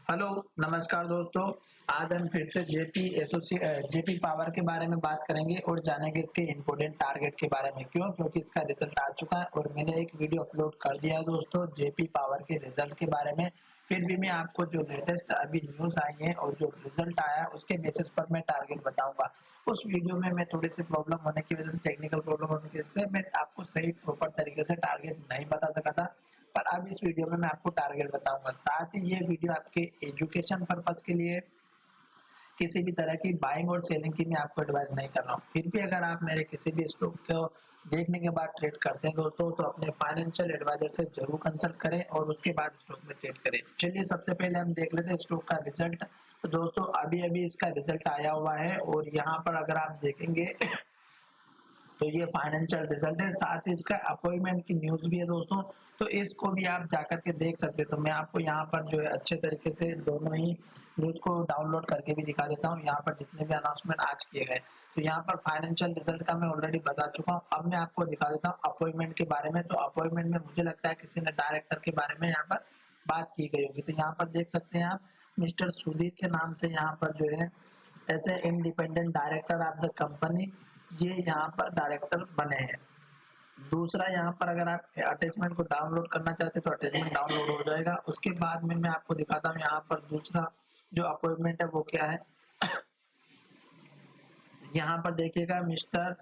Hello, नमस्कार दोस्तों। आज हम फिर से जेपी पावर के बारे में बात करेंगे और जानेंगे इसके इम्पोर्टेंट टारगेट के बारे में। क्यों? क्योंकि इसका रिजल्ट आ चुका है और मैंने एक वीडियो अपलोड कर दिया है दोस्तों जेपी पावर के रिजल्ट के बारे में। फिर भी मैं आपको जो लेटेस्ट अभी न्यूज़ आई है और जो रिजल्ट आया है उसके बेसिस पर मैं टारगेट बताऊंगा। उस वीडियो में मैं थोड़ी सी प्रॉब्लम होने की वजह से, टेक्निकल प्रॉब्लम होने की वजह से मैं आपको सही प्रॉपर तरीके से टारगेट नहीं बता सका था। पर अब इस वीडियो में मैं आपको टारगेट बताऊंगा। साथ ही ये वीडियो आपके एजुकेशन पर्पज के लिए, किसी भी तरह की बाइंग और सेलिंग की मैं आपको एडवाइस नहीं कर रहा हूँ। फिर भी अगर आप मेरे किसी भी स्टॉक को देखने के बाद ट्रेड करते हैं दोस्तों, तो अपने फाइनेंशियल एडवाइजर से जरूर कंसल्ट करें और उसके बाद स्टॉक में ट्रेड करें। चलिए सबसे पहले हम देख लेते हैं स्टॉक का रिजल्ट। तो दोस्तों अभी अभी इसका रिजल्ट आया हुआ है और यहाँ पर अगर आप देखेंगे तो ये फाइनेंशियल रिजल्ट है, साथ ही इसका अपॉइंटमेंट की न्यूज भी है दोस्तों। तो इसको भी आप जाकर के देख सकते हैं। तो मैं आपको यहाँ पर जो है अच्छे तरीके से दोनों ही न्यूज को डाउनलोड करके भी दिखा देता हूँ। यहाँ पर जितने भी अनाउंसमेंट आज किए गए, तो यहाँ पर फाइनेंशियल रिजल्ट का मैं ऑलरेडी बता चुका हूँ। अब मैं आपको दिखा देता हूँ अपॉइंटमेंट के बारे में। तो अपॉइंटमेंट में मुझे लगता है किसी ने डायरेक्टर के बारे में यहाँ पर बात की गई होगी। तो यहाँ पर देख सकते हैं आप, मिस्टर सुधीर के नाम से यहाँ पर जो है ऐसे independent director of the company, ये यहाँ पर डायरेक्टर बने हैं। दूसरा, यहाँ पर अगर आप अटैचमेंट को डाउनलोड करना चाहते हैं तो अटैचमेंट डाउनलोड हो जाएगा। उसके बाद में मैं आपको दिखाता हूँ यहाँ पर दूसरा जो अपॉइंटमेंट है वो क्या है। यहाँ पर देखिएगा, mister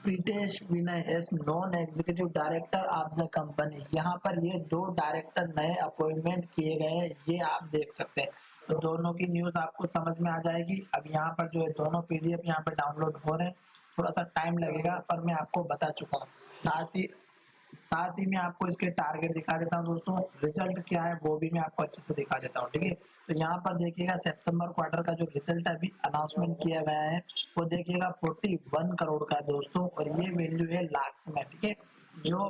Pritesh Vinay S non executive director of the company. यहाँ पर ये दो डायरेक्टर नए अपॉइंटमेंट किए गए हैं, ये आप देख सकते हैं। तो दोनों की न्यूज आपको समझ में आ जाएगी। अब यहाँ पर जो है दोनों पीडीएफ यहाँ पर डाउनलोड हो रहे हैं, थोड़ा सा टाइम लगेगा पर मैं आपको बता चुका हूँ। साथ ही मैं आपको इसके टारगेट दिखा देता हूँ दोस्तों। रिजल्ट क्या है वो भी मैं आपको अच्छे से दिखा देता हूँ, ठीक है। तो यहाँ पर देखिएगा, सितंबर क्वार्टर का जो रिजल्ट अभी अनाउंसमेंट किया गया है वो देखिएगा 41 करोड़ का है दोस्तों, और ये वैल्यू है लाख में, ठीक है। जो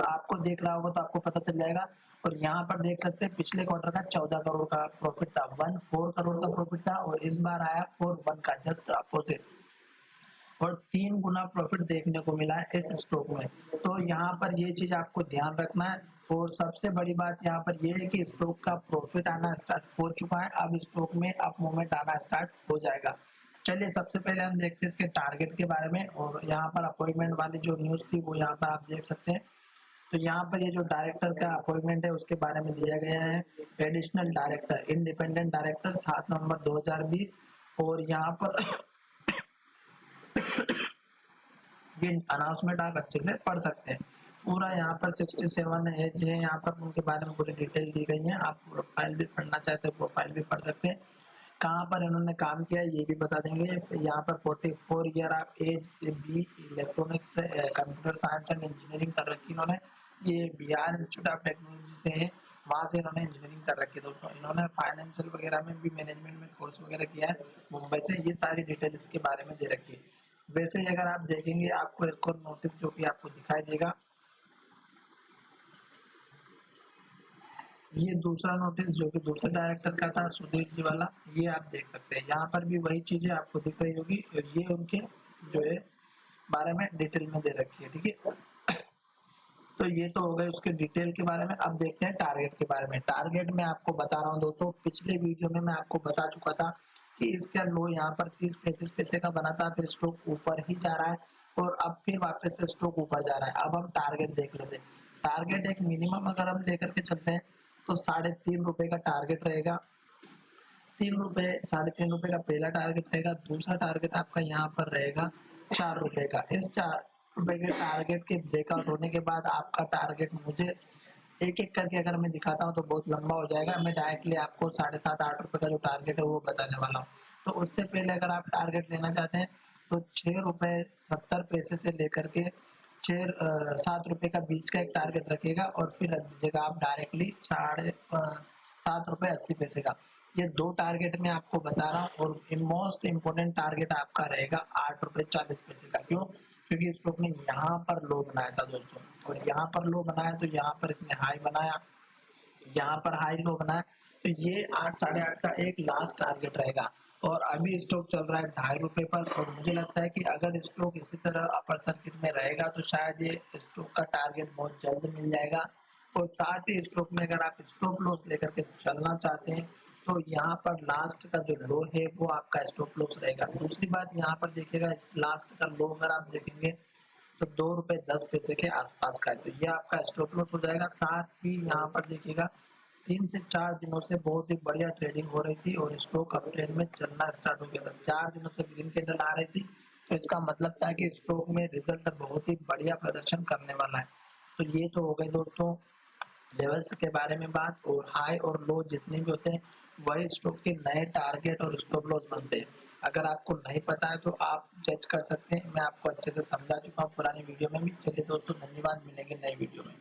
आपको देख रहा होगा तो आपको पता चल जाएगा। और यहाँ पर देख सकते हैं पिछले क्वार्टर का 14 करोड़ का प्रॉफिट था, 14 करोड़ का प्रॉफिट था, और इस बार आया 41 का, जस्ट अपोजिट। और 3 गुना प्रॉफिट देखने को मिला है इस स्टॉक में। तो यहाँ पर ये चीज आपको ध्यान रखना है। और सबसे बड़ी बात यहाँ पर ये है कि स्टॉक का प्रॉफिट आना स्टार्ट हो चुका है, अब स्टॉक में अप मूवमेंट आना स्टार्ट हो जाएगा। चलिए सबसे पहले हम देखते हैं इसके टारगेट के बारे में। और यहाँ पर अपॉइंटमेंट वाली जो न्यूज थी वो यहाँ पर आप देख सकते हैं। तो यहाँ पर ये जो डायरेक्टर का अपॉइंटमेंट है उसके बारे में दिया गया है, एडिशनल डायरेक्टर इंडिपेंडेंट डायरेक्टर 7 नवंबर 2020। और यहाँ पर ये अनाउंसमेंट आप अच्छे से पढ़ सकते हैं। पूरा यहाँ पर 67 एज है, यहाँ पर उनके बारे में पूरी डिटेल दी गई है। आप प्रोफाइल भी पढ़ना चाहते हैं प्रोफाइल भी पढ़ सकते हैं। कहाँ पर इन्होंने काम किया ये भी बता देंगे। यहाँ पर 44 year of age, B electronics computer science and engineering कर रखी इन्होंने। ये बिहार इंस्टीट्यूट ऑफ टेक्नोलॉजी से है, वहाँ से इन्होंने इंजीनियरिंग कर रखी है दोस्तों। इन्होंने फाइनेंशियल वगैरह में भी, मैनेजमेंट में कोर्स वगैरह किया है मुंबई से। ये सारी डिटेल इसके बारे में दे रखी है। वैसे ही अगर आप देखेंगे आपको एक और नोटिस जो कि आपको दिखाई देगा, ये दूसरा नोटिस जो कि दूसरे डायरेक्टर का था सुधीर जी वाला, ये आप देख सकते हैं। यहाँ पर भी वही चीजें आपको दिख रही होगी, और ये उनके जो है बारे में डिटेल में दे रखी है, ठीक है। तो ये तो हो गए उसके डिटेल के बारे में। अब देखते हैं टारगेट के बारे में। टारगेट मैं आपको बता रहा हूँ दोस्तों, पिछले वीडियो में मैं आपको बता चुका था कि इसका लो यहाँ पर 30-35 पैसे का बना था, फिर स्टॉक ऊपर ही जा रहा है और अब फिर वापस से स्टॉक ऊपर जा रहा है। अब हम टारगेट देख लेते हैं। टारगेट एक मिनिमम अगर हम लेकर के चलते हैं तो 3.5 रुपए का टारगेट रहेगा। 3 रुपए, 3.5 रुपए का पहला टारगेट रहेगा। दूसरा टारगेट आपका यहाँ पर रहेगा 4 रुपए का। इस 4 रुपए के टारगेट के ब्रेकआउट होने के बाद आपका टारगेट, मुझे एक एक करके अगर मैं दिखाता हूँ तो बहुत लंबा हो जाएगा। मैं डायरेक्टली आपको 7.5-8 रुपए का जो टारगेट है वो बताने वाला हूँ। तो उससे पहले अगर आप टारगेट लेना चाहते हैं तो 6 रुपए 70 पैसे से लेकर के 7 रुपए का बीच का एक टारगेट रखिएगा, और फिर रख दीजिएगा आप डायरेक्टली 7 रुपए 80 पैसे का। ये दो टारगेट मैं आपको बता रहा हूँ। और मोस्ट इम्पोर्टेंट टारगेट आपका रहेगा 8 रुपए 40 पैसे का। क्यों? क्योंकि स्टॉक ने यहाँ पर लो बनाया था दोस्तों, और यहाँ पर लो बनाया तो यहाँ पर इसने हाई बनाया, यहाँ पर हाई लो बनाया। तो ये 8 साढ़े 8 का एक लास्ट टारगेट रहेगा। और अभी स्टॉक चल रहा है 2.5 रुपए पर, और मुझे लगता है कि अगर स्टॉक इसी तरह अपर सर्किट में रहेगा तो शायद ये स्टॉक का टारगेट बहुत जल्द मिल जाएगा। और साथ ही स्टॉक में अगर आप स्टॉप लॉस लेकर के चलना चाहते हैं तो यहाँ पर लास्ट का जो लो है वो आपका स्टॉप लॉस रहेगा। दूसरी बात यहाँ पर देखिएगा, लास्ट का लो अगर आप देखेंगे तो 2 रुपए 10 पैसे के आसपास का है, तो ये आपका स्टॉप लॉस हो जाएगा। साथ ही यहाँ पर देखिएगा 3 से 4 दिनों से बहुत ही बढ़िया ट्रेडिंग हो रही थी और स्टॉक अप ट्रेंड में चलना स्टार्ट हो गया था। 4 दिनों से ग्रीन कैंडल आ रही थी, तो इसका मतलब था कि स्टॉक में रिजल्ट बहुत ही बढ़िया प्रदर्शन करने वाला है। तो ये तो हो गई दोस्तों लेवल्स के बारे में बात, और हाई और लो जितने भी होते हैं वही स्टॉक के नए टारगेट और स्टॉप लॉस बनते हैं। अगर आपको नहीं पता है तो आप जज कर सकते हैं, मैं आपको अच्छे से समझा चुका हूँ पुरानी वीडियो में भी। चलिए दोस्तों, धन्यवाद, मिलेंगे नई वीडियो में।